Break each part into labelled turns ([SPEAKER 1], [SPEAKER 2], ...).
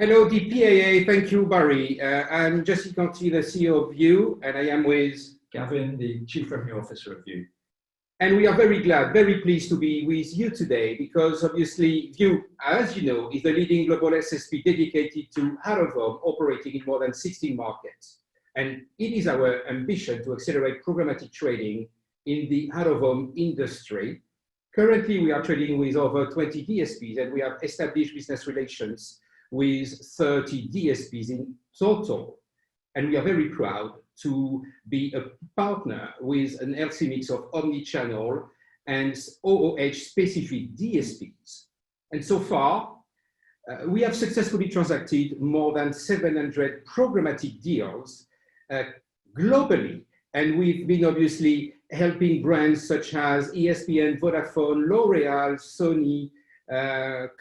[SPEAKER 1] Hello, DPAA. Thank you, Barry. I'm Jesse Conti, the CEO of VIOOH, and I am with
[SPEAKER 2] Gavin, the Chief Revenue Officer of VIOOH.
[SPEAKER 1] And we are very pleased to be with you today because obviously VIOOH, as you know, is the leading global SSP dedicated to out-of-home, operating in more than 16 markets. And it is our ambition to accelerate programmatic trading in the out-of-home industry. Currently, we are trading with over 20 DSPs, and we have established business relations with 30 DSPs in total. And we are very proud to be a partner with an healthy mix of omni-channel and OOH-specific DSPs. And so far, we have successfully transacted more than 700 programmatic deals globally. And we've been obviously helping brands such as ESPN, Vodafone, L'Oreal, Sony,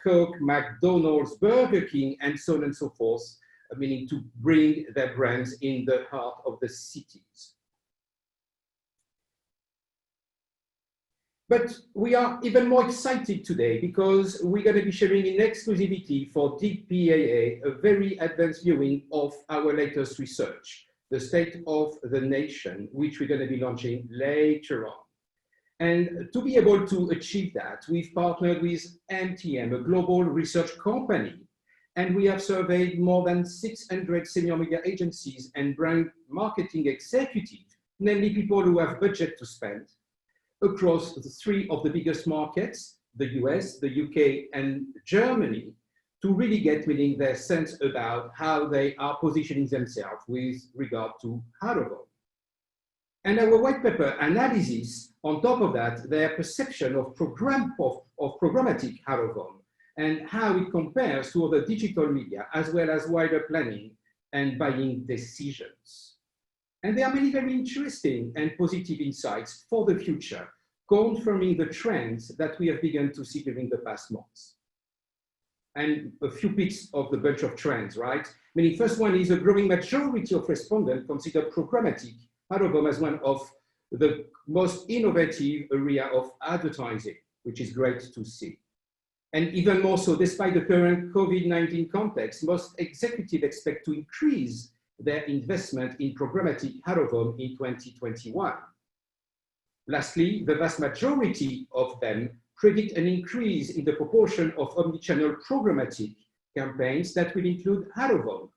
[SPEAKER 1] Coke, McDonald's, Burger King, and so on and so forth, meaning to bring their brands in the heart of the cities. But we are even more excited today because we're going to be sharing in exclusivity for DPAA a very advanced viewing of our latest research, the State of the Nation, which we're going to be launching later on. And to be able to achieve that, we've partnered with MTM, a global research company, and we have surveyed more than 600 senior media agencies and brand marketing executives, namely people who have budget to spend, across the three of the biggest markets, the US, the UK, and Germany, to really get their sense about how they are positioning themselves with regard to out-of-home. And our white paper analysis, on top of that, their perception of programmatic out-of-home and how it compares to other digital media, as well as wider planning and buying decisions. And there are many very interesting and positive insights for the future, confirming the trends that we have begun to see during the past months. And a few picks of the bunch of trends, right? The first one is a growing majority of respondents consider programmatic out-of-home as one of the most innovative area of advertising, which is great to see. And even more so, despite the current COVID-19 context, most executives expect to increase their investment in programmatic out-of-home in 2021. Lastly, the vast majority of them predict an increase in the proportion of omnichannel programmatic campaigns that will include out-of-home.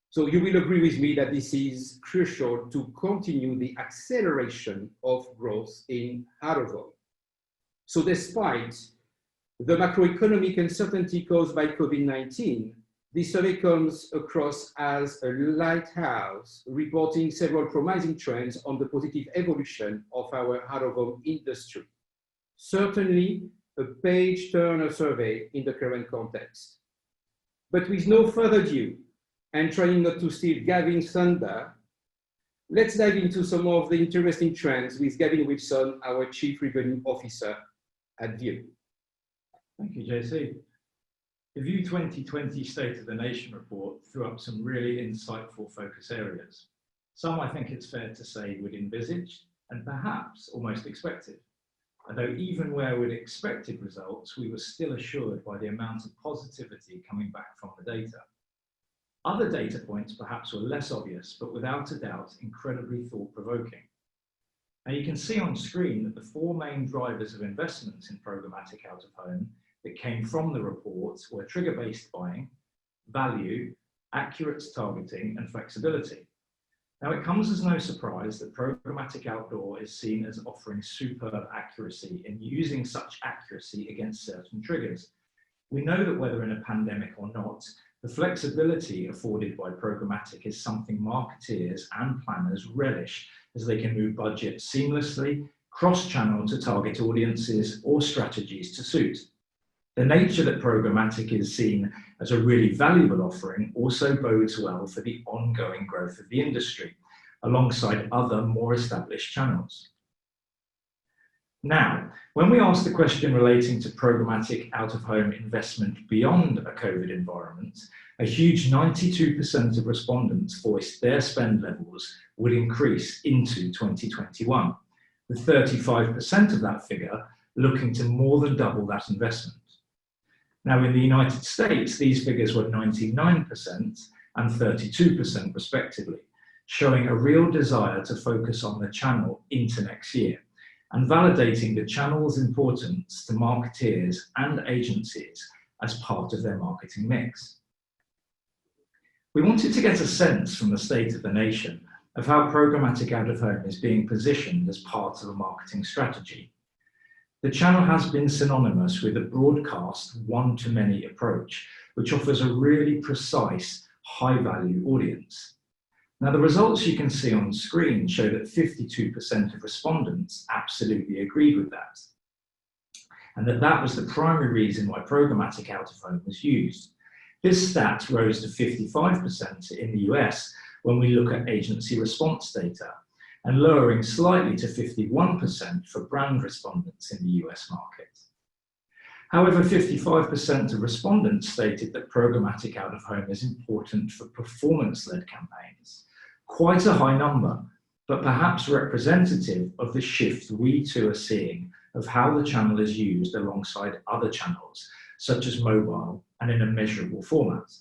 [SPEAKER 1] So you will agree with me that this is crucial to continue the acceleration of growth in out-of-home. So despite the macroeconomic uncertainty caused by COVID-19, this survey comes across as a lighthouse, reporting several promising trends on the positive evolution of our out-of-home industry. Certainly a page-turner survey in the current context. But with no further ado, and trying not to steal Gavin's thunder, let's dive into some of the interesting trends with Gavin Wilson, our Chief Revenue Officer at VIOOH.
[SPEAKER 2] Thank you, JC. The VIOOH 2020 State of the Nation report threw up some really insightful focus areas. Some I think it's fair to say we'd envisaged and perhaps almost expected. Although even where we'd expected results, we were still assured by the amount of positivity coming back from the data. Other data points perhaps were less obvious, but without a doubt, incredibly thought-provoking. Now you can see on screen that the four main drivers of investments in programmatic out-of-home that came from the report were trigger-based buying, value, accurate targeting, and flexibility. Now it comes as no surprise that programmatic outdoor is seen as offering superb accuracy in using such accuracy against certain triggers. We know that whether in a pandemic or not, the flexibility afforded by programmatic is something marketeers and planners relish as they can move budget seamlessly, cross-channel to target audiences or strategies to suit. The nature that programmatic is seen as a really valuable offering also bodes well for the ongoing growth of the industry, alongside other more established channels. Now, when we asked the question relating to programmatic out-of-home investment beyond a COVID environment, a huge 92% of respondents voiced their spend levels would increase into 2021, with 35% of that figure looking to more than double that investment. Now, in the United States, these figures were 99% and 32% respectively, showing a real desire to focus on the channel into next year and validating the channel's importance to marketeers and agencies as part of their marketing mix. We wanted to get a sense from the state of the nation of how programmatic out-of-home is being positioned as part of a marketing strategy. The channel has been synonymous with a broadcast one-to-many approach, which offers a really precise, high-value audience. Now, the results you can see on screen show that 52% of respondents absolutely agreed with that, and that was the primary reason why programmatic out-of-home was used. This stat rose to 55% in the US when we look at agency response data, and lowering slightly to 51% for brand respondents in the US market. However, 55% of respondents stated that programmatic out-of-home is important for performance-led campaigns. Quite a high number, but perhaps representative of the shift we too are seeing of how the channel is used alongside other channels, such as mobile and in a measurable format.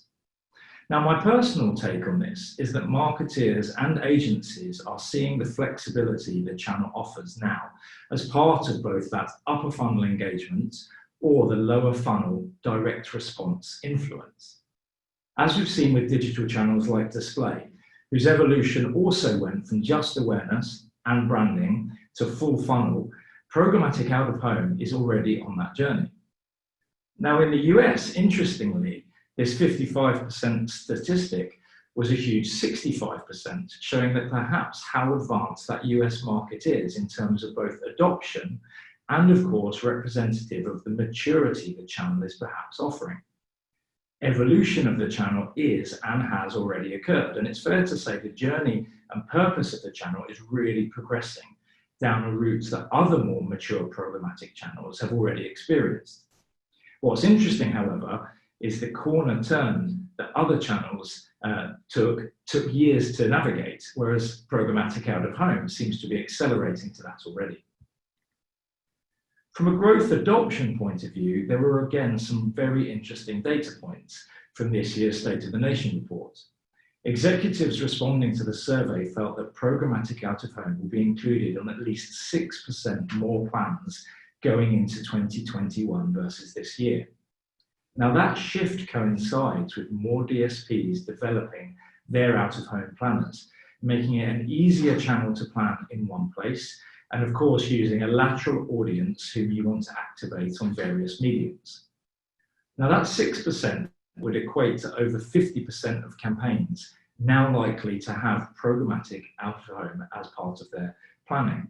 [SPEAKER 2] Now, my personal take on this is that marketeers and agencies are seeing the flexibility the channel offers now as part of both that upper funnel engagement or the lower funnel direct response influence. As we've seen with digital channels like display, whose evolution also went from just awareness and branding to full funnel, programmatic out-of-home is already on that journey. Now, in the US, interestingly, this 55% statistic was a huge 65%, showing that perhaps how advanced that US market is in terms of both adoption and, of course, representative of the maturity the channel is perhaps offering. Evolution of the channel is and has already occurred, and it's fair to say the journey and purpose of the channel is really progressing down a route that other more mature programmatic channels have already experienced. What's interesting, however, is the corner turn that other channels took years to navigate, whereas programmatic out-of-home seems to be accelerating to that already. From a growth adoption point of view, there were again some very interesting data points from this year's State of the Nation report. Executives responding to the survey felt that programmatic out-of-home will be included on at least 6% more plans going into 2021 versus this year. Now, that shift coincides with more DSPs developing their out-of-home planners, making it an easier channel to plan in one place, and of course using a lateral audience whom you want to activate on various mediums. Now, that 6% would equate to over 50% of campaigns now likely to have programmatic out-of-home as part of their planning.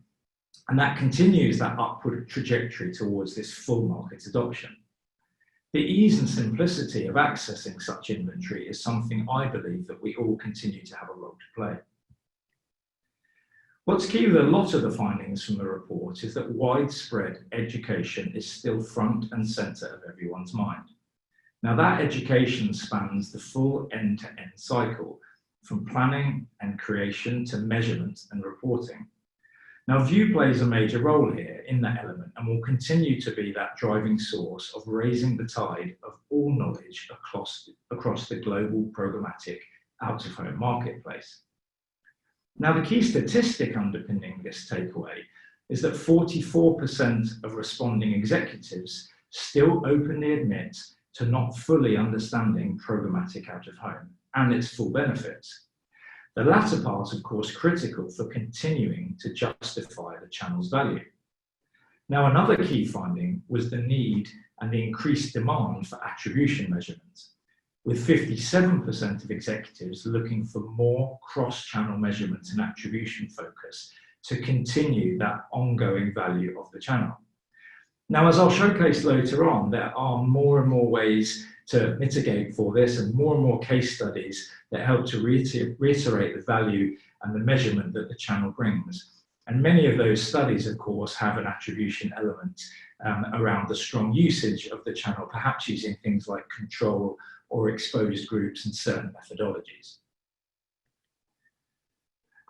[SPEAKER 2] And that continues that upward trajectory towards this full market adoption. The ease and simplicity of accessing such inventory is something I believe that we all continue to have a role to play. What's key with a lot of the findings from the report is that widespread education is still front and center of everyone's mind. Now, that education spans the full end-to-end cycle, from planning and creation to measurement and reporting. Now, VIOOH plays a major role here in that element and will continue to be that driving source of raising the tide of all knowledge across the global programmatic out-of-home marketplace. Now, the key statistic underpinning this takeaway is that 44% of responding executives still openly admit to not fully understanding programmatic out-of-home and its full benefits. The latter part, of course, critical for continuing to justify the channel's value. Now, another key finding was the need and the increased demand for attribution measurements, with 57% of executives looking for more cross-channel measurement and attribution focus to continue that ongoing value of the channel. Now, as I'll showcase later on, there are more and more ways to mitigate for this and more case studies that help to reiterate the value and the measurement that the channel brings. And many of those studies, of course, have an attribution element around the strong usage of the channel, perhaps using things like control or exposed groups and certain methodologies.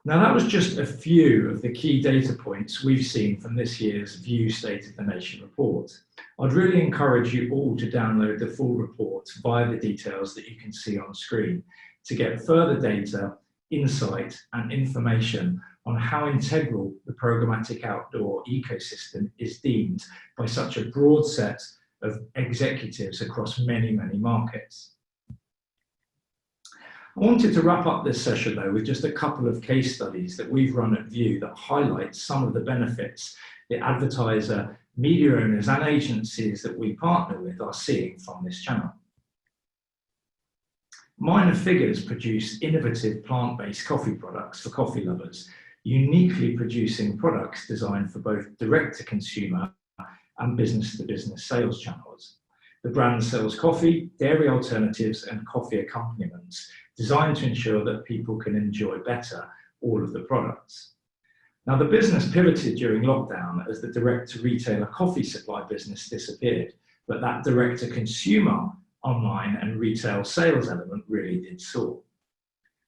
[SPEAKER 2] Now, that was just a few of the key data points we've seen from this year's VIOOH State of the Nation report. I'd really encourage you all to download the full report via the details that you can see on screen to get further data, insight, and information on how integral the programmatic outdoor ecosystem is deemed by such a broad set of executives across many, many markets. I wanted to wrap up this session though with just a couple of case studies that we've run at VIOOH that highlight some of the benefits the advertiser, media owners and agencies that we partner with are seeing from this channel. Minor Figures produce innovative plant-based coffee products for coffee lovers, uniquely producing products designed for both direct-to-consumer and business-to-business sales channels. The brand sells coffee, dairy alternatives and coffee accompaniments designed to ensure that people can enjoy better all of the products. Now, the business pivoted during lockdown as the direct-to-retailer coffee supply business disappeared, but that direct-to-consumer online and retail sales element really did soar.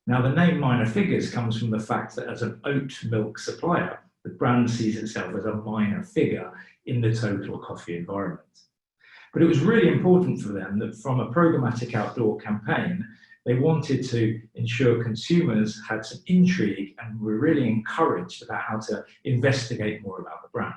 [SPEAKER 2] Now, the name Minor Figures comes from the fact that as an oat milk supplier, the brand sees itself as a minor figure in the total coffee environment. But it was really important for them that from a programmatic outdoor campaign, they wanted to ensure consumers had some intrigue and were really encouraged about how to investigate more about the brand.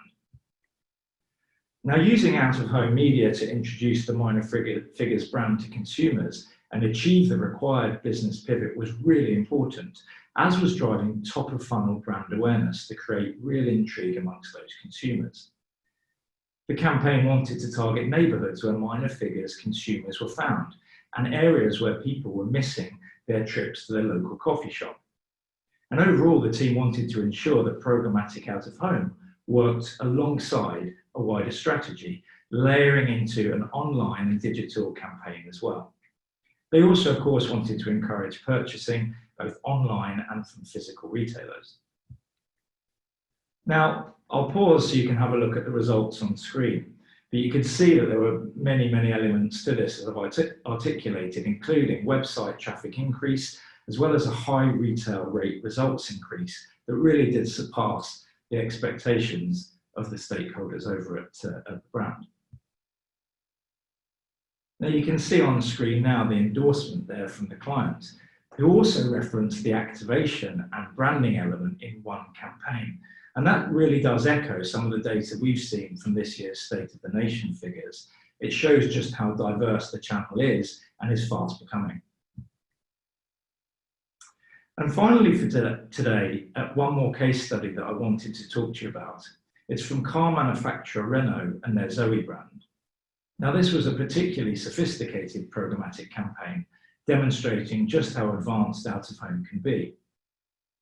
[SPEAKER 2] Now, using out-of-home media to introduce the Minor Figures brand to consumers and achieve the required business pivot was really important, as was driving top-of-funnel brand awareness to create real intrigue amongst those consumers. The campaign wanted to target neighbourhoods where Minor Figures consumers were found and areas where people were missing their trips to their local coffee shop. And overall, the team wanted to ensure that programmatic out-of-home worked alongside a wider strategy, layering into an online and digital campaign as well. They also, of course, wanted to encourage purchasing both online and from physical retailers. Now, I'll pause so you can have a look at the results on screen, but you can see that there were many, many elements to this, as I've articulated, including website traffic increase, as well as a high retail rate results increase that really did surpass the expectations of the stakeholders over at the brand. Now, you can see on screen now the endorsement there from the client, who also referenced the activation and branding element in one campaign. And that really does echo some of the data we've seen from this year's State of the Nation figures. It shows just how diverse the channel is and is fast becoming. And finally for today, one more case study that I wanted to talk to you about. It's from car manufacturer Renault and their Zoe brand. Now, this was a particularly sophisticated programmatic campaign demonstrating just how advanced out-of-home can be.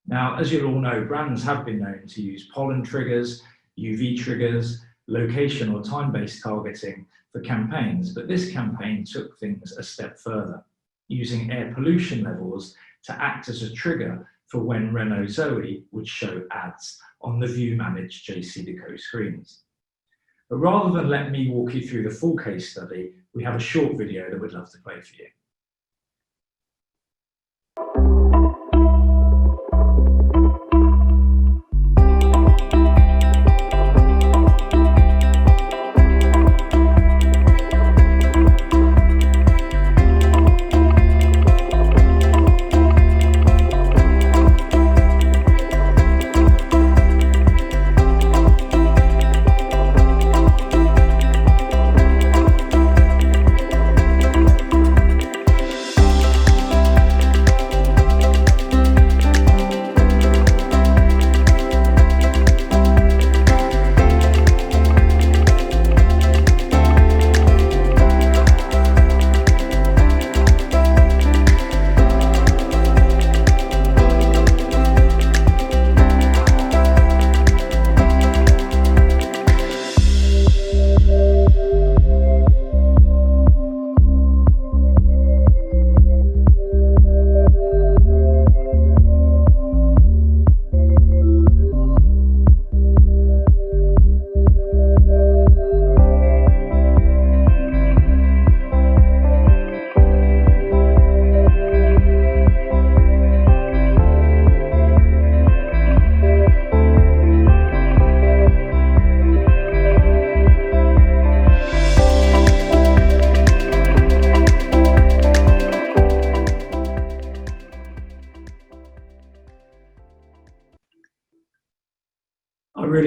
[SPEAKER 2] Now, as you'll all know, brands have been known to use pollen triggers, UV triggers, location or time-based targeting for campaigns, but this campaign took things a step further, using air pollution levels to act as a trigger for when Renault Zoe would show ads on the VIOOH managed JCDecaux screens. But rather than let me walk you through the full case study, we have a short video that we'd love to play for you.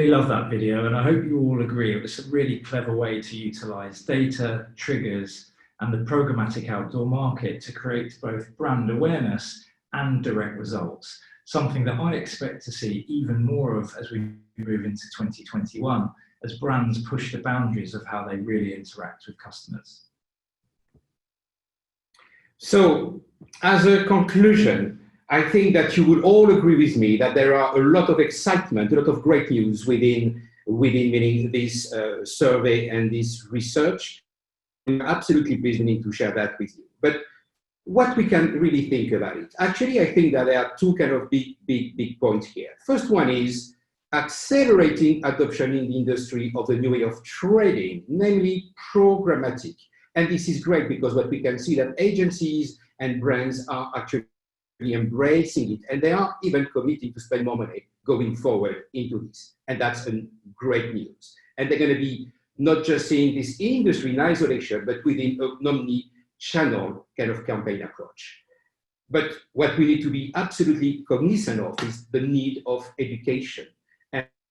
[SPEAKER 2] love that video, and I hope you all agree it was a really clever way to utilize data, triggers, and the programmatic outdoor market to create both brand awareness and direct results, something that I expect to see even more of as we move into 2021, as brands push the boundaries of how they really interact with customers.
[SPEAKER 1] So, as a conclusion, I think that you will all agree with me that there are a lot of excitement, a lot of great news within this survey and this research. I'm absolutely pleased to share that with you. But what we can really think about it? Actually, I think that there are two kind of big points here. First one is accelerating adoption in the industry of the new way of trading, namely programmatic. And this is great because what we can see that agencies and brands are actually embracing it, and they are even committing to spend more money going forward into this. And that's great news. And they're going to be not just seeing this industry in isolation, but within an omni-channel kind of campaign approach. But what we need to be absolutely cognizant of is the need of education.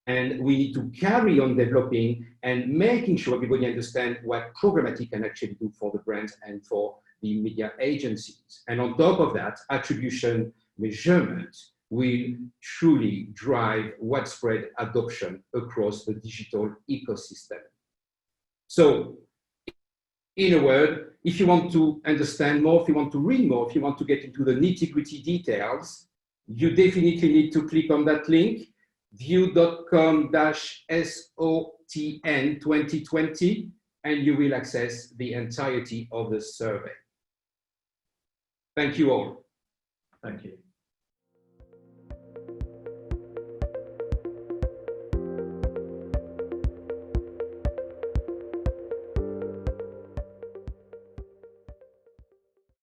[SPEAKER 1] And we need to carry on developing and making sure everybody understands what programmatic can actually do for the brands and for the media agencies. And on top of that, attribution measurement will truly drive widespread adoption across the digital ecosystem. So, in a word, if you want to understand more, if you want to read more, if you want to get into the nitty-gritty details, you definitely need to click on that link, VIOOH-SOTN 2020, and you will access the entirety of the survey. Thank you all.
[SPEAKER 2] Thank you.